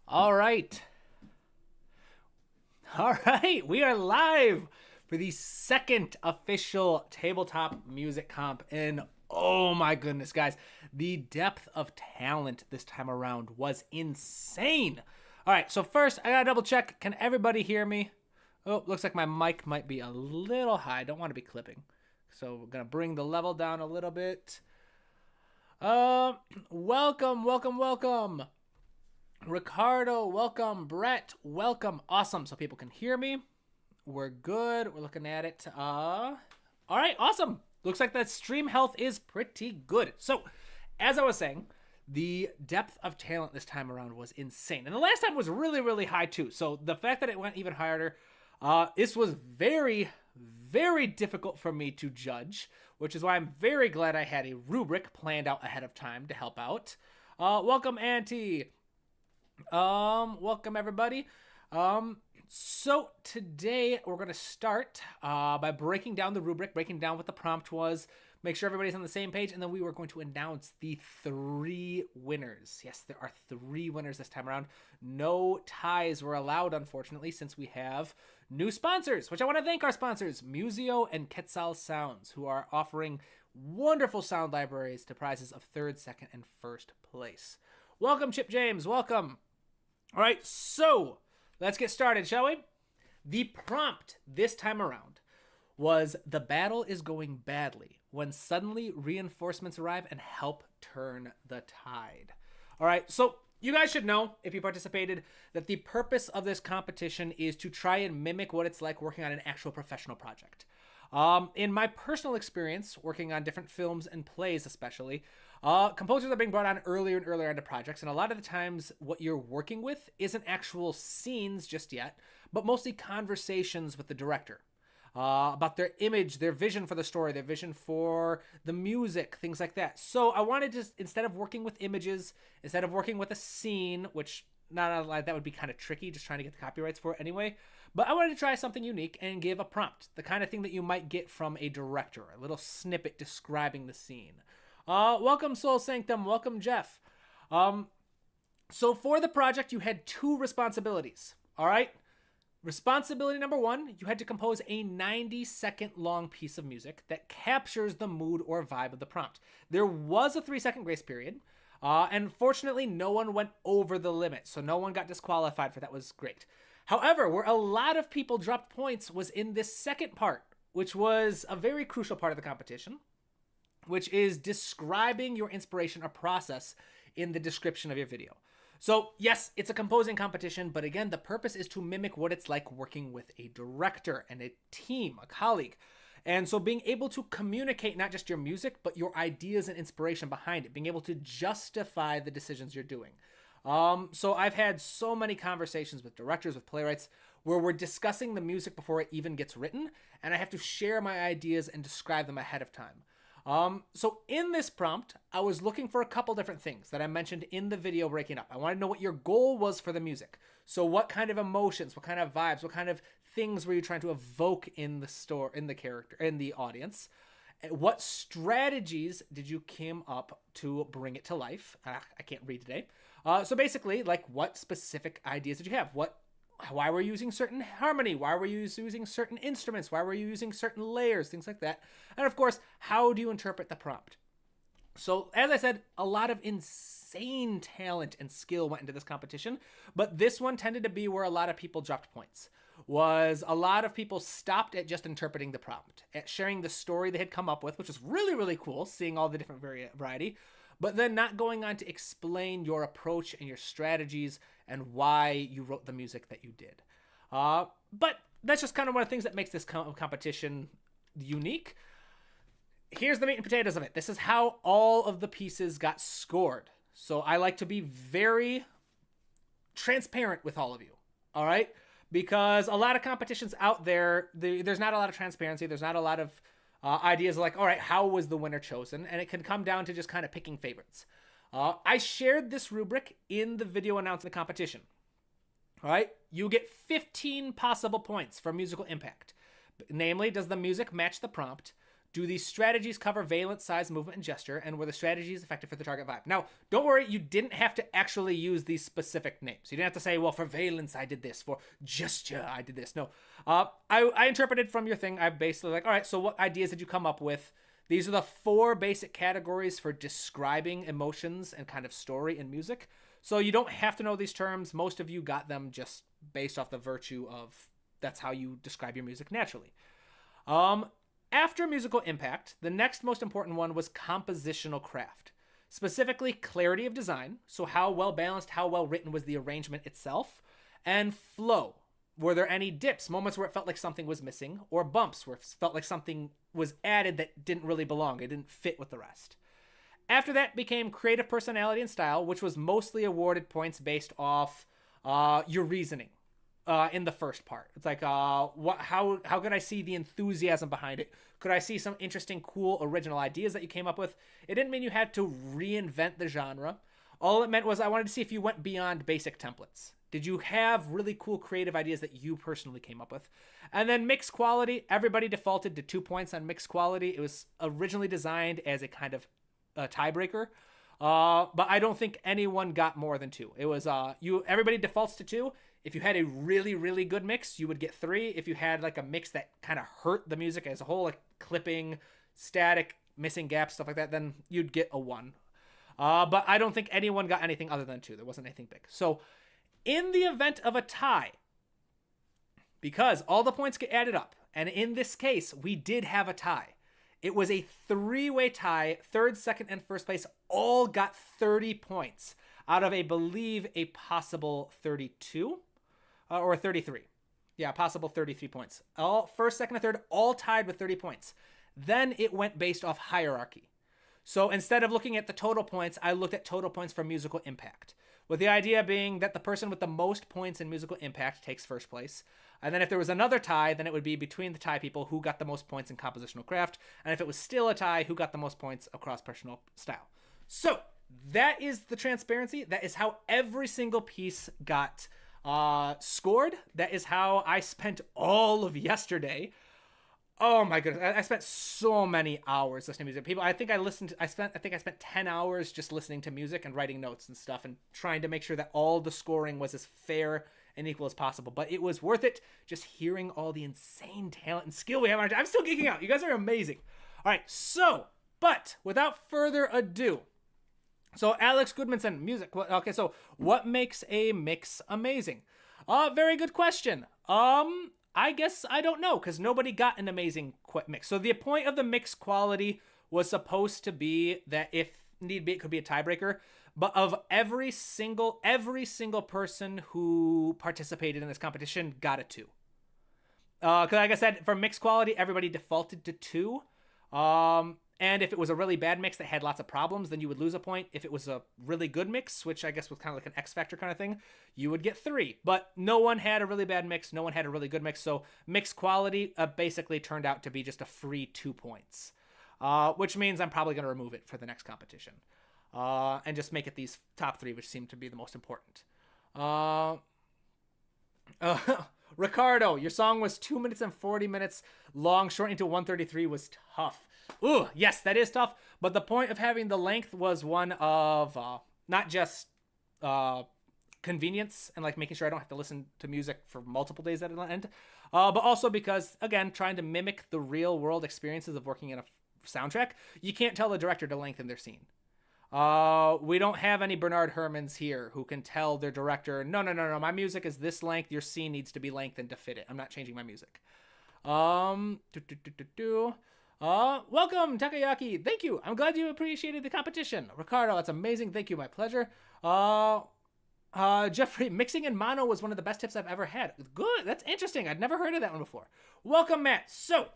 All right. All right. We are live for the second official Tabletop Music Comp. And oh my goodness, guys, the depth of talent this time around was insane. All right. So, first, I got to double check. Can everybody hear me? Oh, looks like my mic might be a little high. I don't want to be clipping. So, we're going to bring the level down a little bit. Welcome. Ricardo, welcome. Brett, welcome. Awesome. So people can hear me. We're good. We're looking at it. All right, awesome. Looks like that stream health is pretty good. So, as I was saying, the depth of talent this time around was insane. And the last time was really, really high too. So the fact that it went even higher, this was very, very difficult for me to judge, which is why I'm very glad I had a rubric planned out ahead of time to help out. Welcome, Atie. Welcome everybody. So today we're going to start by breaking down the rubric, breaking down what the prompt was, make sure everybody's on the same page, and then we were going to announce the 3 winners. Yes, there are 3 winners this time around. No ties were allowed, unfortunately, since we have new sponsors, which I want to thank our sponsors, Museo and Quetzal Sounds, who are offering wonderful sound libraries to prizes of 3rd, 2nd, and 1st place. Welcome, Chip James. Welcome. All right, so let's get started, shall we? The prompt this time around was the battle is going badly when suddenly reinforcements arrive and help turn the tide. All right, so you guys should know, if you participated, that the purpose of this competition is to try and mimic what it's like working on an actual professional project. In my personal experience, working on different films and plays especially, composers are being brought on earlier and earlier into projects, and a lot of the times what you're working with isn't actual scenes just yet, but mostly conversations with the director about their image, their vision for the story, their vision for the music, things like that. So I wanted to, instead of working with images, instead of working with a scene, which not that would be kind of tricky, just trying to get the copyrights for it anyway, but I wanted to try something unique and give a prompt, the kind of thing that you might get from a director, a little snippet describing the scene. Welcome, Soul Sanctum. Welcome, Jeff. So for the project, you had 2 responsibilities. All right. Responsibility number 1, you had to compose a 90-second long piece of music that captures the mood or vibe of the prompt. There was a 3-second grace period. And fortunately, no one went over the limit, so no one got disqualified for that. Was great. However, where a lot of people dropped points was in this second part, which was a very crucial part of the competition, which is describing your inspiration or process in the description of your video. So yes, it's a composing competition, but again, the purpose is to mimic what it's like working with a director and a team, a colleague. And so being able to communicate not just your music, but your ideas and inspiration behind it, being able to justify the decisions you're doing. So I've had so many conversations with directors, with playwrights, where we're discussing the music before it even gets written, and I have to share my ideas and describe them ahead of time. So in this prompt, I was looking for a couple different things that I mentioned in the video breaking up. I wanted to know what your goal was for the music. So what kind of emotions, what kind of vibes, what kind of things were you trying to evoke in the story, in the character, in the audience? What strategies did you come up to bring it to life? I can't read today. So basically, like, what specific ideas did you have? Why were you using certain harmony? Why were you using certain instruments? Why were you using certain layers? Things like that. And of course, how do you interpret the prompt? So as I said, a lot of insane talent and skill went into this competition, but this one tended to be where a lot of people dropped points. Was a lot of people stopped at just interpreting the prompt, at sharing the story they had come up with, which was really, really cool, seeing all the different variety, but then not going on to explain your approach and your strategies and why you wrote the music that you did. But that's just kind of one of the things that makes this competition unique. Here's the meat and potatoes of it. This is how all of the pieces got scored. So I like to be very transparent with all of you, all right? Because a lot of competitions out there, there's not a lot of transparency. There's not a lot of ideas like, all right, how was the winner chosen? And it can come down to just kind of picking favorites. I shared this rubric in the video announcing the competition. All right, you get 15 possible points for musical impact. Namely, does the music match the prompt? Do these strategies cover valence, size, movement, and gesture? And were the strategies effective for the target vibe? Now, don't worry, you didn't have to actually use these specific names. You didn't have to say, well, for valence, I did this. For gesture, I did this. No. I interpreted from your thing. I basically like, all right, so what ideas did you come up with? These are the 4 basic categories for describing emotions and kind of story in music. So you don't have to know these terms. Most of you got them just based off the virtue of that's how you describe your music naturally. After musical impact, the next most important one was compositional craft, specifically clarity of design. So how well balanced, how well written was the arrangement itself, and flow. Were there any dips, moments where it felt like something was missing, or bumps where it felt like something was added that didn't really belong? It didn't fit with the rest. After that became creative personality and style, which was mostly awarded points based off your reasoning. In the first part, it's like, how could I see the enthusiasm behind it? Could I see some interesting, cool, original ideas that you came up with? It didn't mean you had to reinvent the genre. All it meant was I wanted to see if you went beyond basic templates. Did you have really cool, creative ideas that you personally came up with? And then mixed quality, everybody defaulted to 2 points on mixed quality. It was originally designed as a kind of tiebreaker. But I don't think anyone got more than 2. It was everybody defaults to 2. If you had a really, really good mix, you would get 3. If you had like a mix that kind of hurt the music as a whole, like clipping, static, missing gaps, stuff like that, then you'd get a 1. But I don't think anyone got anything other than 2. There wasn't anything big. So in the event of a tie, because all the points get added up, and in this case, we did have a tie. It was a 3-way tie. 3rd, 2nd, and 1st place all got 30 points out of, I believe, a possible 32 or 33. Yeah, possible 33 points. All 1st, 2nd, and 3rd all tied with 30 points. Then it went based off hierarchy. So instead of looking at the total points, I looked at total points for musical impact, with the idea being that the person with the most points in musical impact takes 1st place. And then if there was another tie, then it would be between the tie people who got the most points in compositional craft. And if it was still a tie, who got the most points across personal style. So that is the transparency. That is how every single piece got scored. That is how I spent all of yesterday. Oh my goodness. I spent so many hours listening to music. People, I think I spent 10 hours just listening to music and writing notes and stuff and trying to make sure that all the scoring was as fair and equal as possible. But it was worth it just hearing all the insane talent and skill we have on our team. I'm still geeking out. You guys are amazing. All right. But without further ado, so Alex Goodmanson, music. Okay. So what makes a mix amazing? Very good question. I guess I don't know, because nobody got an amazing mix. So the point of the mix quality was supposed to be that if need be, it could be a tiebreaker. But of every single person who participated in this competition got a 2. Because like I said, for mix quality, everybody defaulted to 2. And if it was a really bad mix that had lots of problems, then you would lose a point. If it was a really good mix, which I guess was kind of like an X Factor kind of thing, you would get 3. But no one had a really bad mix. No one had a really good mix. So mix quality basically turned out to be just a free 2 points, which means I'm probably going to remove it for the next competition and just make it these top 3, which seem to be the most important. Ricardo, your song was 2 minutes and 40 minutes long. Shortening to 1:33 was tough. Ooh, yes, that is tough. But the point of having the length was one of not just convenience and like making sure I don't have to listen to music for multiple days at an end, but also because, again, trying to mimic the real world experiences of working in a soundtrack. You can't tell the director to lengthen their scene. We don't have any Bernard Herrmanns here who can tell their director, no, my music is this length, your scene needs to be lengthened to fit it. I'm not changing my music. Welcome, Takayaki. Thank you. I'm glad you appreciated the competition. Ricardo, that's amazing. Thank you. My pleasure. Jeffrey, mixing in mono was one of the best tips I've ever had. Good. That's interesting. I'd never heard of that one before. Welcome, Matt. So,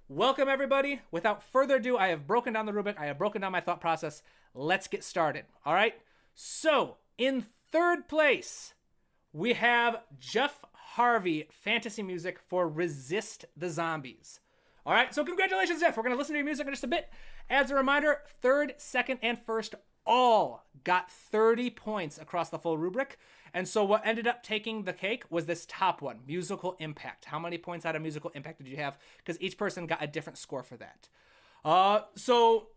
welcome, everybody. Without further ado, I have broken down the rubric. I have broken down my thought process. Let's get started. All right. So, in 3rd place, we have Jeff Harvey, fantasy music for Resist the Zombies. All right, so congratulations, Jeff. We're going to listen to your music in just a bit. As a reminder, 3rd, 2nd, and 1st all got 30 points across the full rubric. And so what ended up taking the cake was this top one, musical impact. How many points out of musical impact did you have? Because each person got a different score for that. So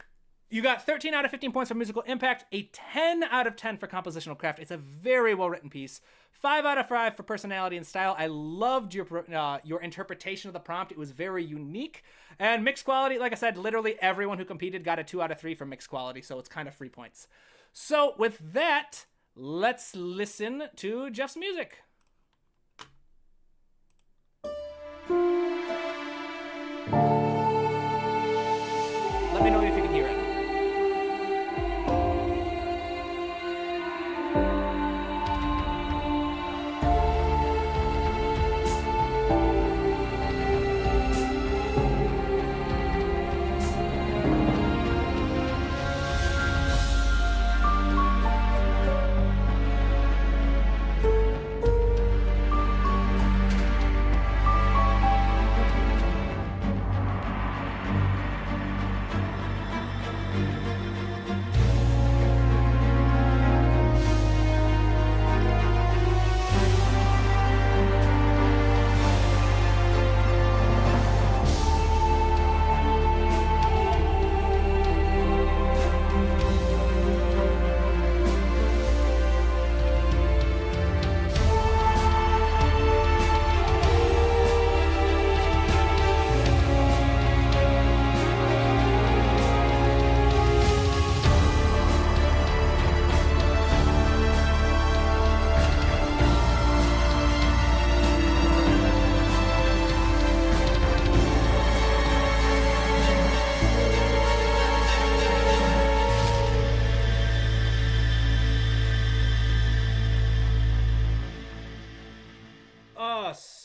you got 13 out of 15 points for musical impact, a 10 out of 10 for compositional craft. It's a very well-written piece. 5 out of 5 for personality and style. I loved your interpretation of the prompt. It was very unique. And mixed quality, like I said, literally everyone who competed got a 2 out of 3 for mixed quality, so it's kind of free points. So with that, let's listen to Jeff's music. Let me know if you can hear it.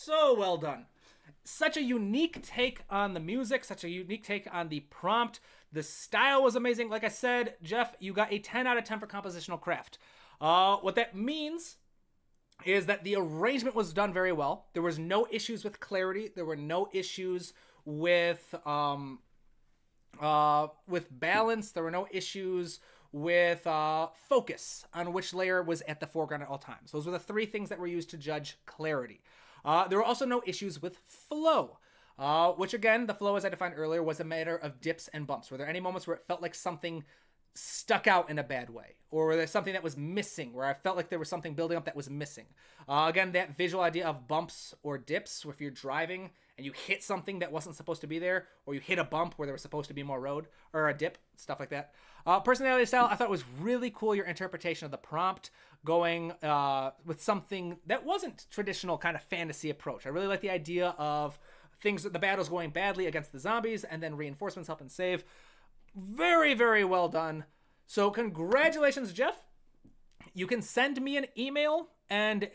So well done. Such a unique take on the music, such a unique take on the prompt. The style was amazing. Like I said, Jeff, you got a 10 out of 10 for compositional craft. What that means is that the arrangement was done very well. There was no issues with clarity. There were no issues with balance. There were no issues with focus on which layer was at the foreground at all times. Those were the 3 things that were used to judge clarity. There were also no issues with flow, which again, the flow as I defined earlier was a matter of dips and bumps. Were there any moments where it felt like something stuck out in a bad way? Or were there something that was missing, where I felt like there was something building up that was missing? Again, that visual idea of bumps or dips, where if you're driving and you hit something that wasn't supposed to be there, or you hit a bump where there was supposed to be more road, or a dip, stuff like that. Personality style, I thought it was really cool, your interpretation of the prompt, going with something that wasn't traditional kind of fantasy approach. I really like the idea of things, the battle's going badly against the zombies, and then reinforcements help and save. Very, very well done. So congratulations, Jeff. You can send me an email and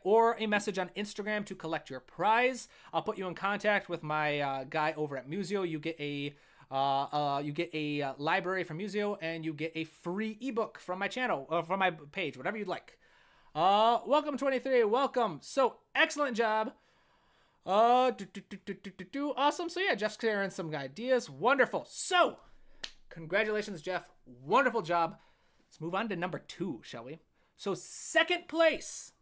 or a message on Instagram to collect your prize. I'll put you in contact with my guy over at Museo. You get a library from Museo, and you get a free ebook from my channel, or from my page, whatever you'd like. Welcome 23, welcome. So excellent job. Awesome. So yeah, Jeff's clearing some ideas. Wonderful. So congratulations, Jeff. Wonderful job. Let's move on to number 2, shall we? So second place,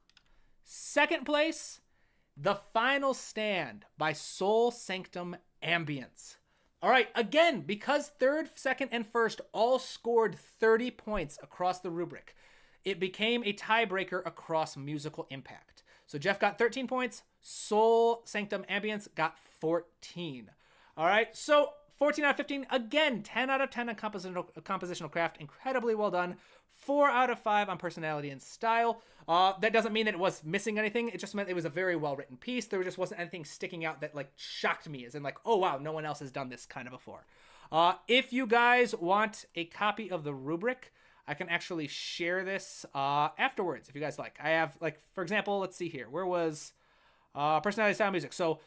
The Final Stand by Soul Sanctum Ambience. All right, again, because third, second, and first all scored 30 points across the rubric, it became a tiebreaker across musical impact. So Jeff got 13 points, Soul Sanctum Ambience got 14. All right, so 14 out of 15, again, 10 out of 10 on compositional craft, incredibly well done. 4 out of 5 on personality and style. That doesn't mean that it was missing anything. It just meant it was a very well-written piece. There just wasn't anything sticking out that like shocked me, as in like, oh wow, no one else has done this kind of before. If you guys want a copy of the rubric, I can actually share this afterwards if you guys like. I have, like, for example, let's see here. Where was personality, style, music? So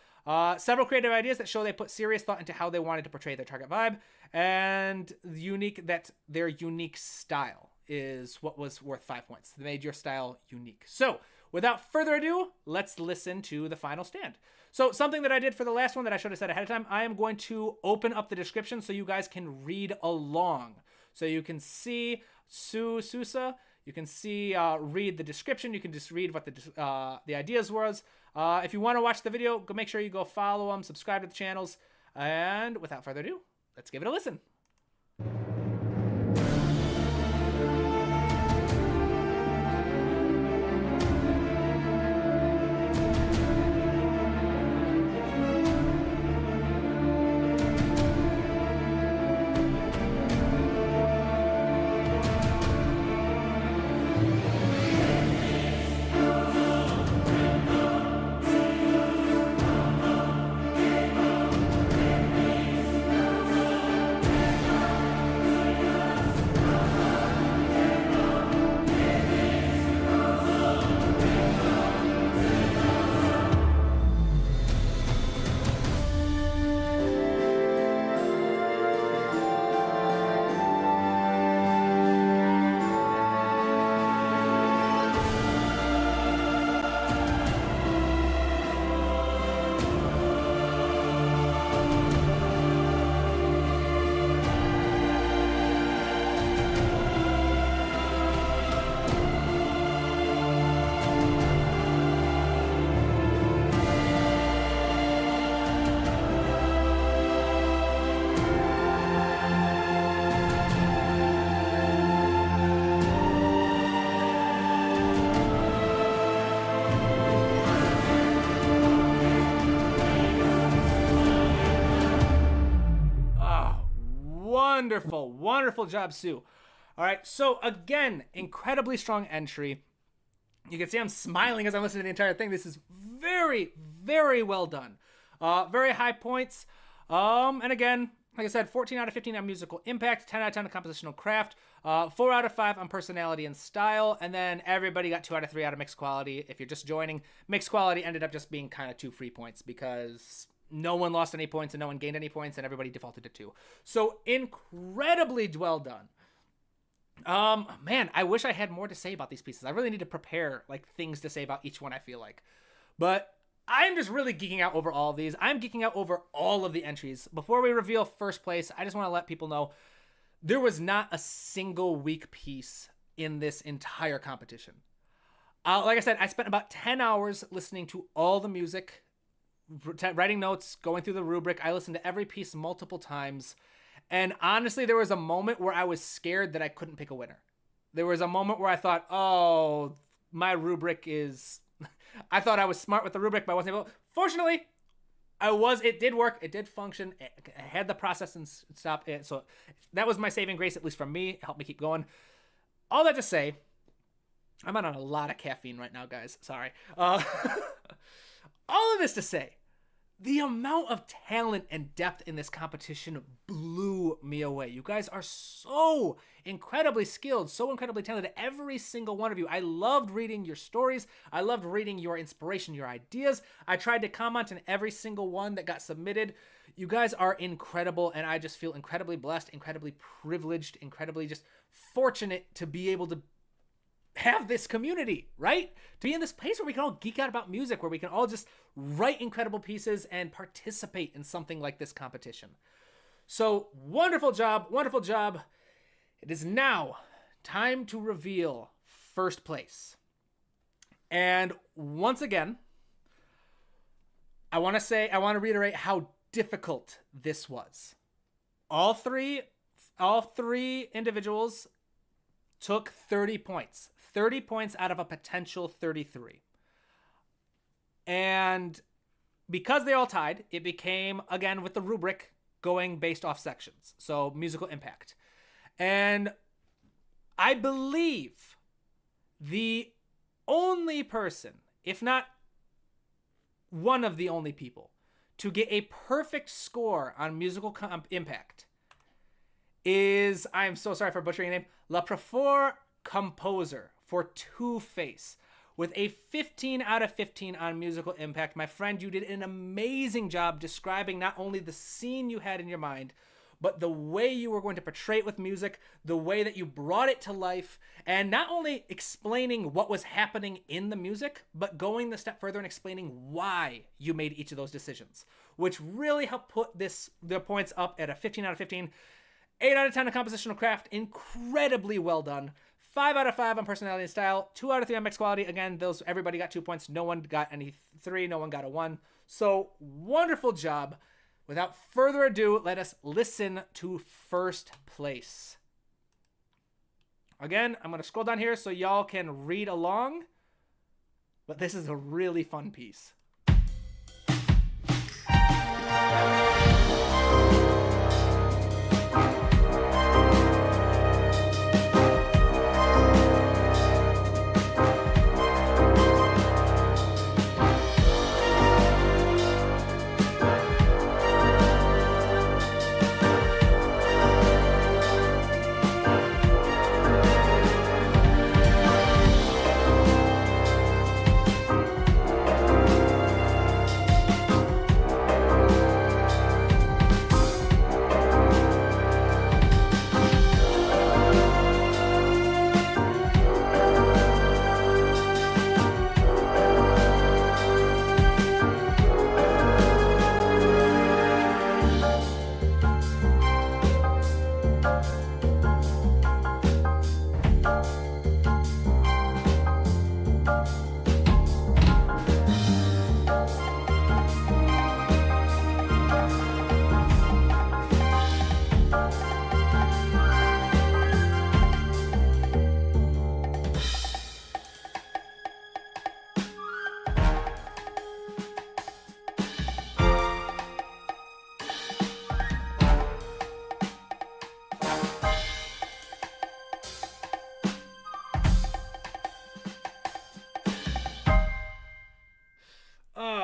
several creative ideas that show they put serious thought into how they wanted to portray their target vibe, and their unique style is what was worth 5 points. They made your style unique. So without further ado, let's listen to The Final Stand. So something that I did for the last one that I should have said ahead of time, I am going to open up the description so you guys can read along. So you can see Susa, you can see, read the description. You can just read what the ideas was. If you want to watch the video, make sure you go follow them, subscribe to the channels. And without further ado, let's give it a listen. Wonderful, wonderful job, Sue. All right, so again, incredibly strong entry. You can see I'm smiling as I'm listening to the entire thing. This is very, very well done. Very high points. And again, like I said, 14 out of 15 on musical impact, 10 out of 10 on compositional craft, 4 out of 5 on personality and style, and then everybody got 2 out of 3 out of mixed quality. If you're just joining, mixed quality ended up just being kind of 2 free points because no one lost any points and no one gained any points, and everybody defaulted to 2. So incredibly well done. Man, I wish I had more to say about these pieces. I really need to prepare like things to say about each one, I feel like. But I'm just really geeking out over all of these. I'm geeking out over all of the entries. Before we reveal first place, I just want to let people know there was not a single weak piece in this entire competition. Like I said, I spent about 10 hours listening to all the music, writing notes, going through the rubric. I listened to every piece multiple times. And honestly, there was a moment where I was scared that I couldn't pick a winner. There was a moment where I thought, oh, my rubric is... I thought I was smart with the rubric, but I wasn't able... Fortunately, it did work. It did function. It had the process and stop it. So that was my saving grace, at least for me. It helped me keep going. All that to say, I'm on a lot of caffeine right now, guys. Sorry. All of this to say, the amount of talent and depth in this competition blew me away. You guys are so incredibly skilled, so incredibly talented, every single one of you. I loved reading your stories. I loved reading your inspiration, your ideas. I tried to comment on every single one that got submitted. You guys are incredible, and I just feel incredibly blessed, incredibly privileged, incredibly just fortunate to be able to have this community, right? To be in this place where we can all geek out about music, where we can all just write incredible pieces and participate in something like this competition. So wonderful job, wonderful job. It is now time to reveal first place. And once again, I want to reiterate how difficult this was. All three individuals took 30 points. 30 points out of a potential 33. And because they all tied, it became, again, with the rubric, going based off sections. So musical impact. And I believe the only person, if not one of the only people, to get a perfect score on musical impact is, I'm so sorry for butchering your name, La Prefor Composer for Two Face, with a 15 out of 15 on musical impact. My friend, you did an amazing job describing not only the scene you had in your mind, but the way you were going to portray it with music, the way that you brought it to life, and not only explaining what was happening in the music, but going the step further and explaining why you made each of those decisions, which really helped put the points up at a 15 out of 15. 8 out of 10 on compositional craft, incredibly well done. 5 out of 5 on personality and style, 2 out of 3 on mixed quality. Again, everybody got 2 points. No one got any 3, no one got a 1. So wonderful job. without further ado, let us listen to first place. Again, I'm going to scroll down here so y'all can read along, but this is a really fun piece.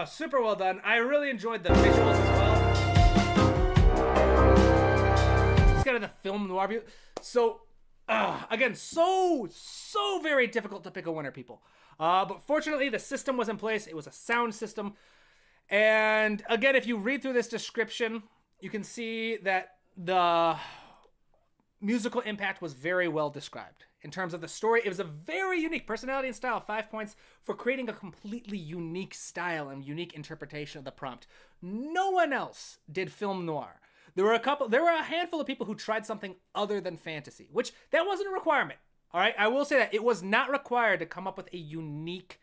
Super well done. I really enjoyed the visuals as well. It's kind of the film noir view. So, again, so very difficult to pick a winner, people. But fortunately, the system was in place. It was a sound system. And again, if you read through this description, you can see that the musical impact was very well described. In terms of the story, it was a very unique personality and style. 5 points for creating a completely unique style and unique interpretation of the prompt. No one else did film noir. There were a handful of people who tried something other than fantasy, which that wasn't a requirement. All right, I will say that it was not required to come up with a unique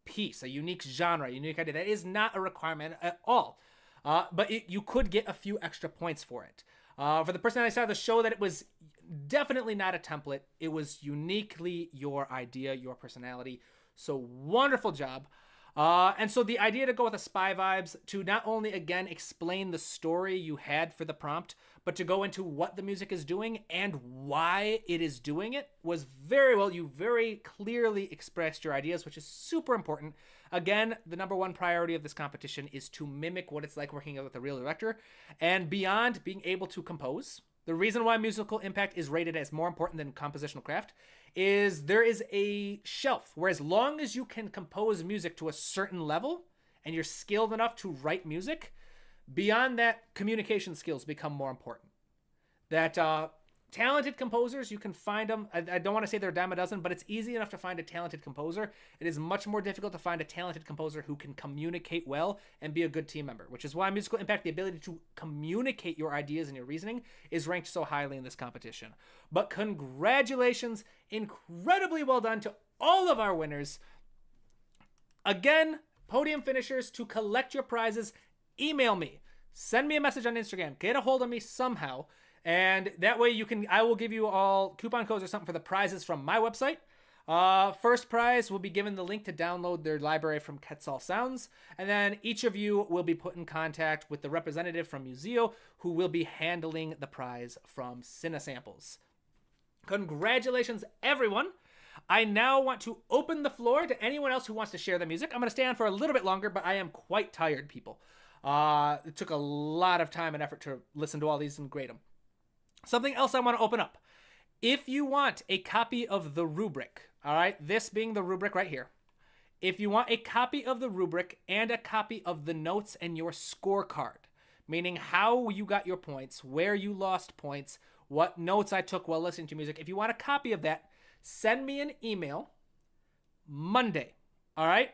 piece, a unique genre, a unique idea. That is not a requirement at all. But you could get a few extra points for it. For the personality side of the show, that it was definitely not a template. It was uniquely your idea, your personality. So wonderful job. And so the idea to go with the spy vibes, to not only, again, explain the story you had for the prompt, but to go into what the music is doing and why it is doing it, was very well. You very clearly expressed your ideas, which is super important. Again, the number one priority of this competition is to mimic what it's like working with a real director. And beyond being able to compose, the reason why musical impact is rated as more important than compositional craft is there is a shelf where as long as you can compose music to a certain level and you're skilled enough to write music, beyond that, communication skills become more important. That talented composers, you can find them. I don't want to say they're a dime a dozen, but it's easy enough to find a talented composer. It is much more difficult to find a talented composer who can communicate well and be a good team member, which is why musical impact, the ability to communicate your ideas and your reasoning, is ranked so highly in this competition. But congratulations, incredibly well done to all of our winners. Again, podium finishers, to collect your prizes, email me, send me a message on Instagram, get a hold of me somehow. And that way I will give you all coupon codes or something for the prizes from my website. First prize will be given the link to download their library from Quetzal Sounds. And then each of you will be put in contact with the representative from Museo who will be handling the prize from Cinesamples. Congratulations, everyone. I now want to open the floor to anyone else who wants to share the music. I'm going to stay on for a little bit longer, but I am quite tired, people. It took a lot of time and effort to listen to all these and grade them. Something else I want to open up. If you want a copy of the Rubric, all right, this being the Rubric right here. If you want a copy of the Rubric and a copy of the notes and your scorecard, meaning how you got your points, where you lost points, what notes I took while listening to music. If you want a copy of that, send me an email Monday, all right?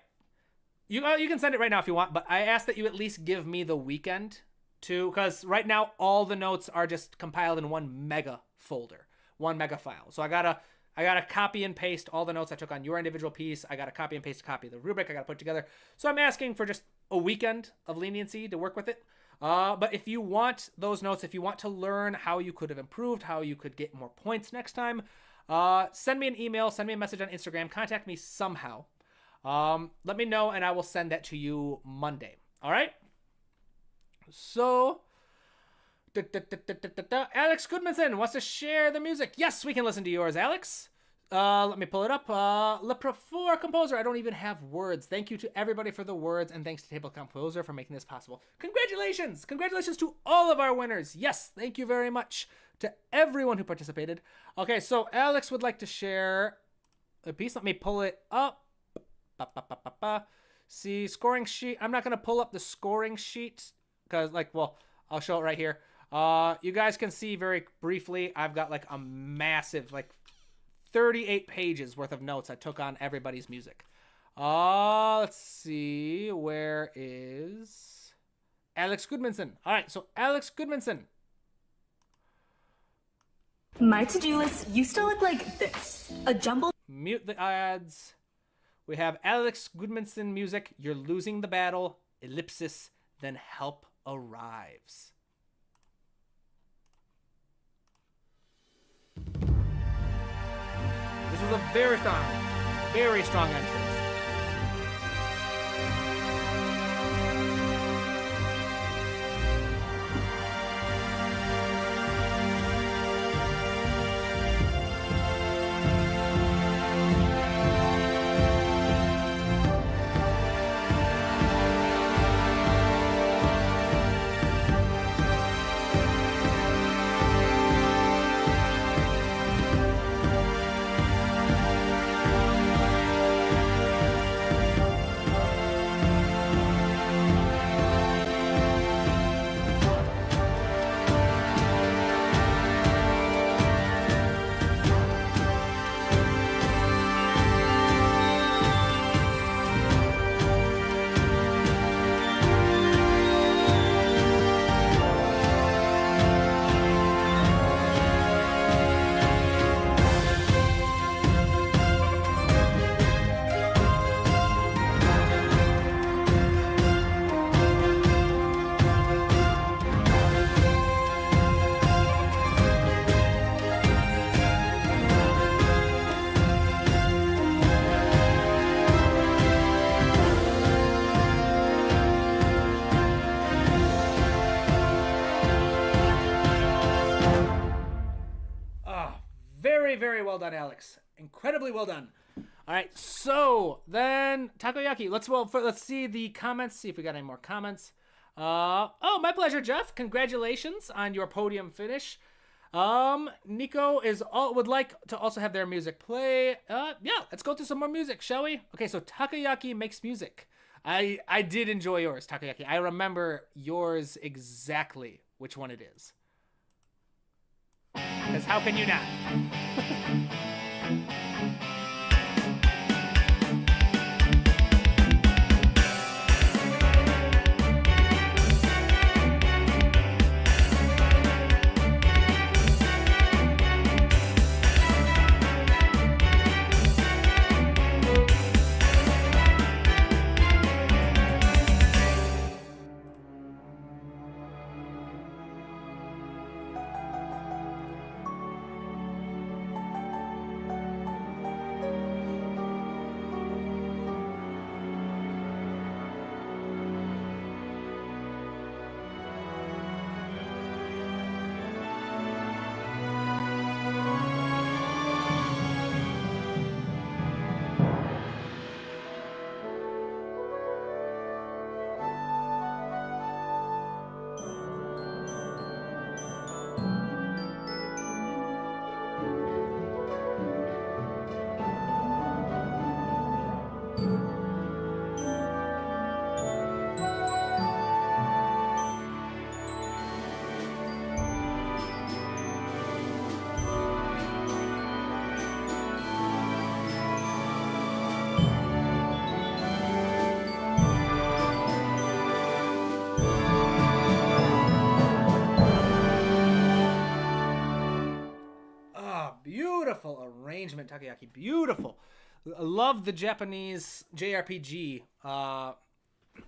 You can send it right now if you want, but I ask that you at least give me the weekend to, because right now all the notes are just compiled in one mega folder, one mega file. So I gotta copy and paste all the notes I took on your individual piece. I gotta copy and paste a copy of the Rubric I gotta put together. So I'm asking for just a weekend of leniency to work with it. But if you want those notes, if you want to learn how you could have improved, how you could get more points next time, send me an email, send me a message on Instagram, contact me somehow. Let me know, and I will send that to you Monday. All right? So, Alex Goodmanson wants to share the music. Yes, we can listen to yours, Alex. Let me pull it up. Le Profor Composer. I don't even have words. Thank you to everybody for the words, and thanks to Tabletop Composer for making this possible. Congratulations! Congratulations to all of our winners. Yes, thank you very much to everyone who participated. Okay, so Alex would like to share a piece. Let me pull it up. See, scoring sheet. I'm not going to pull up the scoring sheet because, I'll show it right here. You guys can see very briefly, I've got a massive, 38 pages worth of notes I took on everybody's music. Let's see. Where is Alex Goodmanson? All right, so Alex Goodmanson. My to-do list used to look like this. A jumble. Mute the ads. We have Alex Goodmanson music. You're losing the battle. Ellipsis. Then help arrives. This was a very strong entrance. Very well done, Alex. Incredibly well done. All right, so then Takoyaki. Let's see the comments. See if we got any more comments. Oh, my pleasure, Jeff. Congratulations on your podium finish. Nico would like to also have their music play. Yeah, let's go through some more music, shall we? Okay, so Takoyaki makes music. I did enjoy yours, Takoyaki. I remember yours exactly which one it is. Because how can you not? Beautiful arrangement, Takoyaki. Beautiful. I love the Japanese JRPG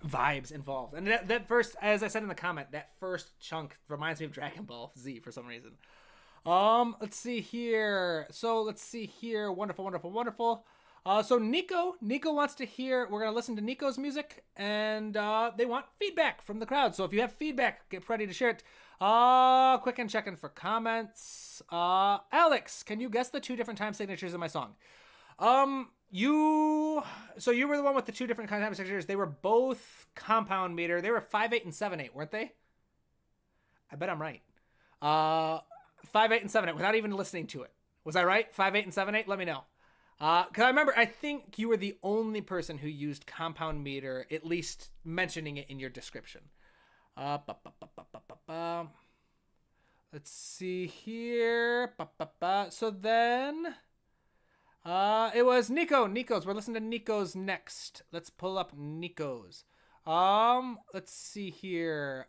vibes involved. And that first, as I said in the comment, that first chunk reminds me of Dragon Ball Z for some reason. Let's see here. Wonderful, wonderful, wonderful. So Nico wants to hear, we're going to listen to Nico's music, and they want feedback from the crowd. So if you have feedback, get ready to share it. Quick and checking for comments. Alex, can you guess the 2 different time signatures in my song? You were the one with the 2 different time signatures. They were both compound meter. They were 5/8 and 7/8, weren't they? I bet I'm right. 5/8 and 7/8 without even listening to it. Was I right? 5/8 and 7/8? Let me know. Because I remember, I think you were the only person who used compound meter, at least mentioning it in your description. Let's see here. So then, it was Nico's. We're listening to Nico's next. Let's pull up Nico's. Let's see here.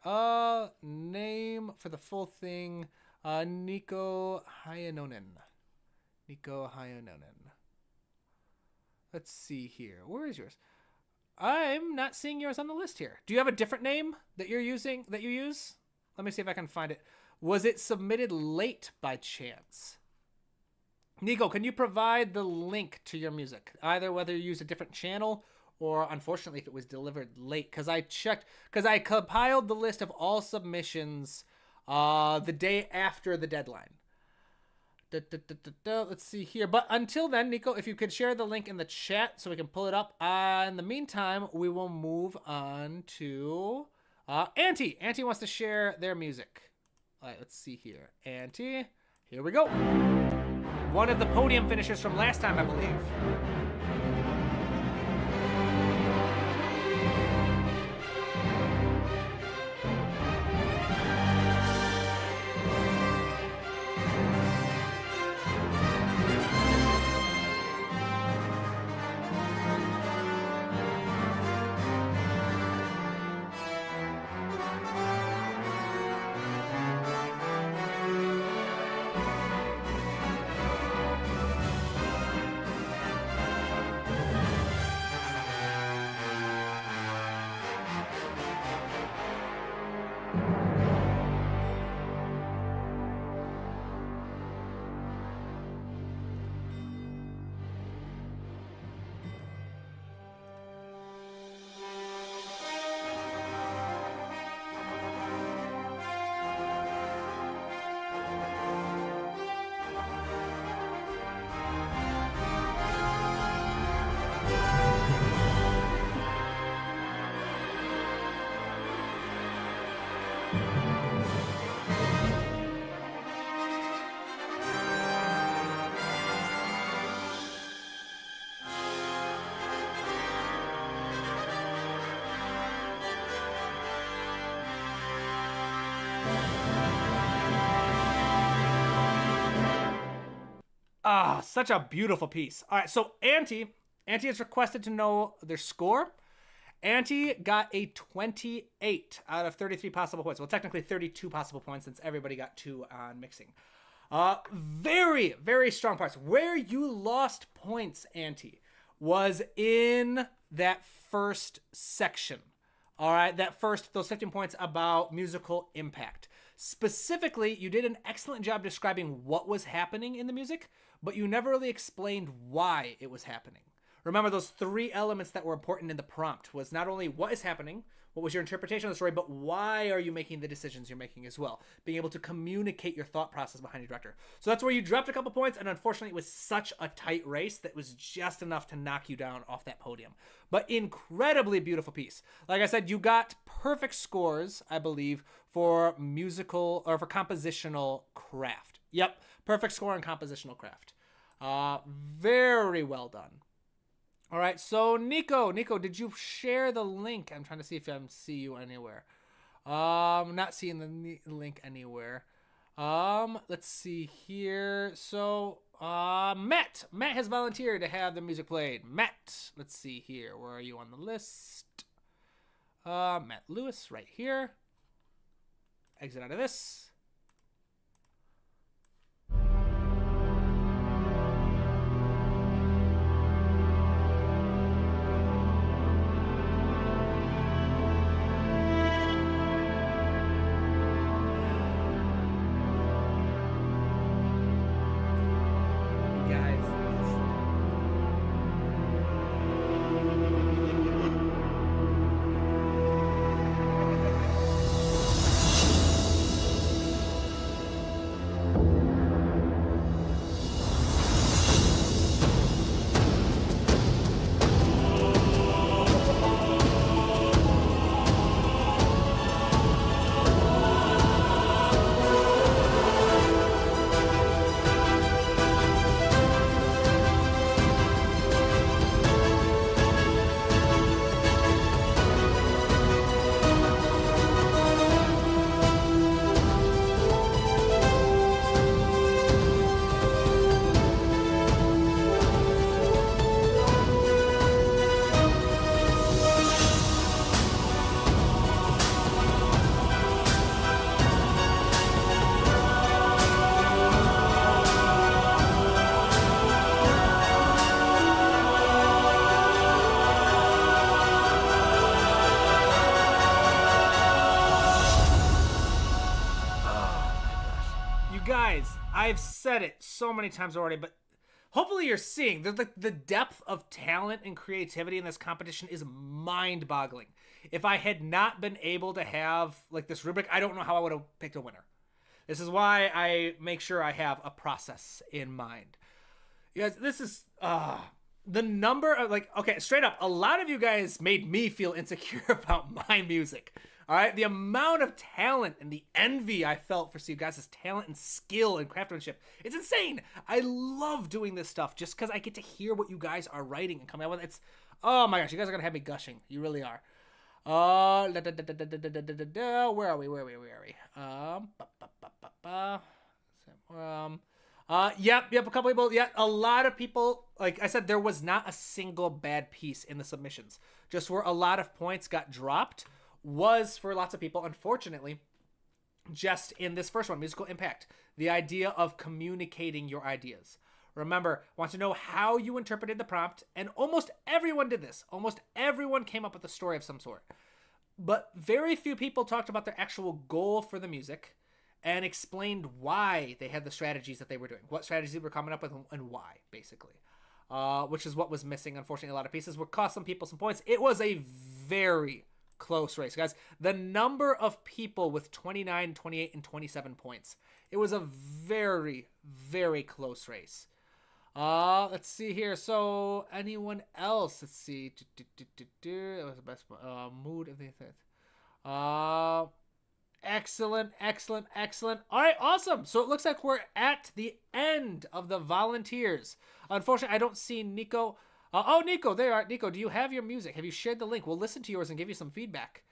Name for the full thing. Nico Hayanonen. Let's see here. Where is yours? I'm not seeing yours on the list here. Do you have a different name that you use? Let me see if I can find it. Was it submitted late by chance? Nico, can you provide the link to your music? Either whether you use a different channel or, unfortunately, if it was delivered late. Because I compiled the list of all submissions the day after the deadline. Let's see here. But until then, Nico, if you could share the link in the chat so we can pull it up. In the meantime, we will move on to Atie. Atie wants to share their music. All right, let's see here. Atie, here we go. One of the podium finishers from last time, I believe. Ah, such a beautiful piece. All right, so Atie is requested to know their score. Atie got a 28 out of 33 possible points. Well, technically 32 possible points since everybody got 2 on mixing. Very, very strong parts. Where you lost points, Atie, was in that first section. All right, those 15 points about musical impact. Specifically, you did an excellent job describing what was happening in the music, but you never really explained why it was happening. Remember, those 3 elements that were important in the prompt was not only what is happening, what was your interpretation of the story, but why are you making the decisions you're making as well. Being able to communicate your thought process behind your director. So that's where you dropped a couple points, and unfortunately it was such a tight race that was just enough to knock you down off that podium. But incredibly beautiful piece. Like I said, you got perfect scores, I believe, for musical or for compositional craft. Yep, perfect score on compositional craft. Very well done. All right, so Nico, did you share the link? I'm trying to see if I see you anywhere. I'm not seeing the link anywhere. Let's see here. So, Matt has volunteered to have the music played. Matt, let's see here. Where are you on the list? Matt Lewis, right here. Exit out of this. I've said it so many times already, but hopefully you're seeing the depth of talent and creativity in this competition is mind-boggling. If I had not been able to have like this rubric, I don't know how I would have picked a winner. This is why I make sure I have a process in mind. You guys, this is the number of okay, straight up, a lot of you guys made me feel insecure about my music. All right, the amount of talent and the envy I felt for you guys' talent and skill and craftsmanship, it's insane. I love doing this stuff just because I get to hear what you guys are writing and coming up with. It's, oh my gosh, you guys are gonna have me gushing. You really are. Where are we? Yep, a couple people. Yeah, a lot of people. Like I said, there was not a single bad piece in the submissions. Just where a lot of points got dropped was for lots of people, unfortunately, just in this first one, musical impact. The idea of communicating your ideas. Remember, want to know how you interpreted the prompt, and almost everyone did this. Almost everyone came up with a story of some sort. But very few people talked about their actual goal for the music and explained why they had the strategies that they were doing. What strategies they were coming up with and why, basically. Which is what was missing, unfortunately. A lot of pieces would cost some people some points. It was a very close race, guys. The number of people with 29, 28, and 27 points. It was a very, very close race. Let's see here. So, anyone else? Let's see. It was the best mood of the thing. Excellent. All right, awesome. So it looks like we're at the end of the volunteers. Unfortunately, I don't see Nico. Oh, Nico, there you are. Nico, do you have your music? Have you shared the link? We'll listen to yours and give you some feedback.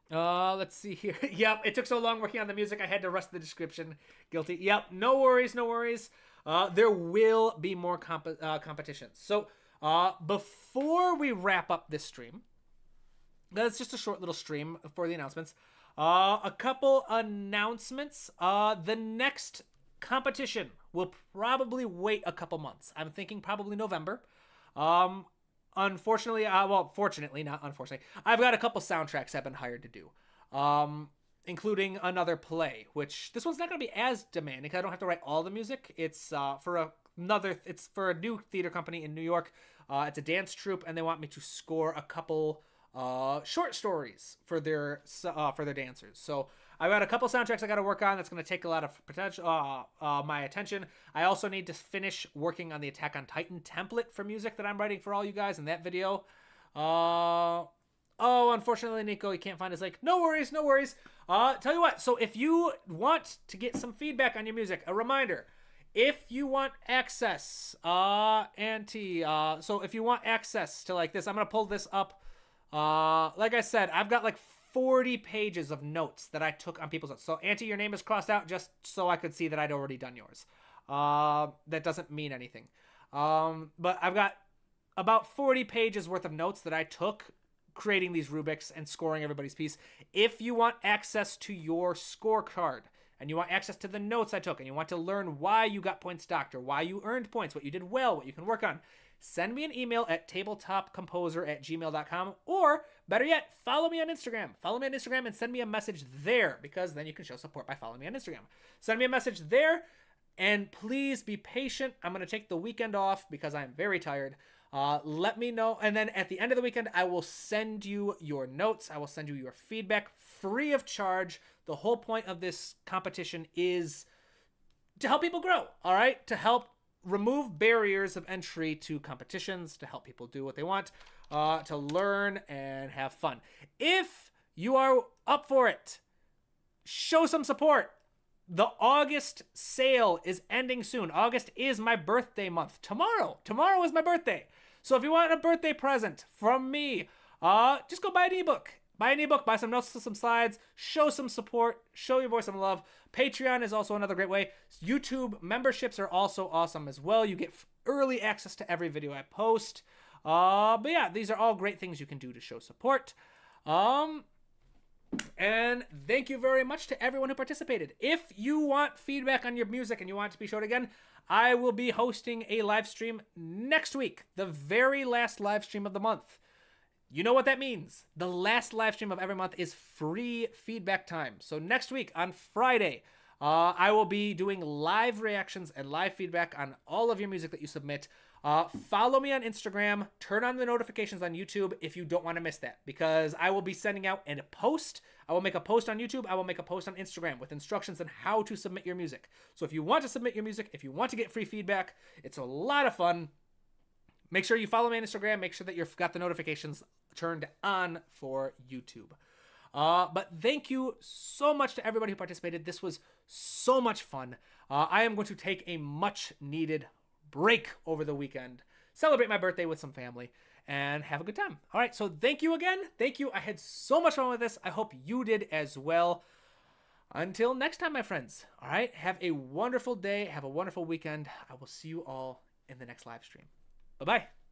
Let's see here. Yep, it took so long working on the music, I had to rest the description. Guilty. Yep, no worries. There will be more competitions. So, before we wrap up this stream, that's just a short little stream for the announcements. A couple announcements. The next competition will probably wait a couple months. I'm thinking probably November. Unfortunately, fortunately, not unfortunately, I've got a couple soundtracks I've been hired to do, including another play, which this one's not going to be as demanding because I don't have to write all the music. It's for a new theater company in New York. It's a dance troupe, and they want me to score a couple short stories for their dancers. So I've got a couple soundtracks I got to work on. That's going to take a lot of potential my attention. I also need to finish working on the Attack on Titan template for music that I'm writing for all you guys in that video. Unfortunately, Nico, you can't find his link. No worries. Tell you what. So if you want to get some feedback on your music, a reminder. If you want access, Atie, so if you want access to like this, I'm going to pull this up. Like I said, I've got like 40 pages of notes that I took on people's notes. So, Auntie, your name is crossed out just so I could see that I'd already done yours. That doesn't mean anything. But I've got about 40 pages worth of notes that I took creating these rubrics and scoring everybody's piece. If you want access to your scorecard and you want access to the notes I took and you want to learn why you got points docked or why you earned points, what you did well, what you can work on, send me an email at tabletopcomposer@gmail.com, or better yet, follow me on Instagram. Follow me on Instagram and send me a message there, because then you can show support by following me on Instagram. Send me a message there, and please be patient. I'm going to take the weekend off because I'm very tired. Let me know, and then at the end of the weekend, I will send you your notes. I will send you your feedback free of charge. The whole point of this competition is to help people grow, all right? To help remove barriers of entry to competitions, to help people do what they want, to learn and have fun. If you are up for it, show some support. The August sale is ending soon. August is my birthday month. Tomorrow is my birthday. So if you want a birthday present from me, just go buy an ebook. Buy some notes, some slides, show some support, show your boy some love. Patreon is also another great way. YouTube memberships are also awesome as well. You get early access to every video I post. But yeah, these are all great things you can do to show support. And thank you very much to everyone who participated. If you want feedback on your music and you want it to be showed again, I will be hosting a live stream next week, the very last live stream of the month. You know what that means. The last live stream of every month is free feedback time. So next week on Friday, I will be doing live reactions and live feedback on all of your music that you submit. Follow me on Instagram. Turn on the notifications on YouTube if you don't want to miss that, because I will be sending out a post. I will make a post on YouTube. I will make a post on Instagram with instructions on how to submit your music. So if you want to submit your music, if you want to get free feedback, it's a lot of fun. Make sure you follow me on Instagram. Make sure that you've got the notifications turned on for YouTube. But thank you so much to everybody who participated. This was so much fun. I am going to take a much needed break over the weekend, celebrate my birthday with some family, and have a good time. All right, so thank you again. Thank you. I had so much fun with this. I hope you did as well. Until next time, my friends. All right, have a wonderful day. Have a wonderful weekend. I will see you all in the next live stream. Bye-bye.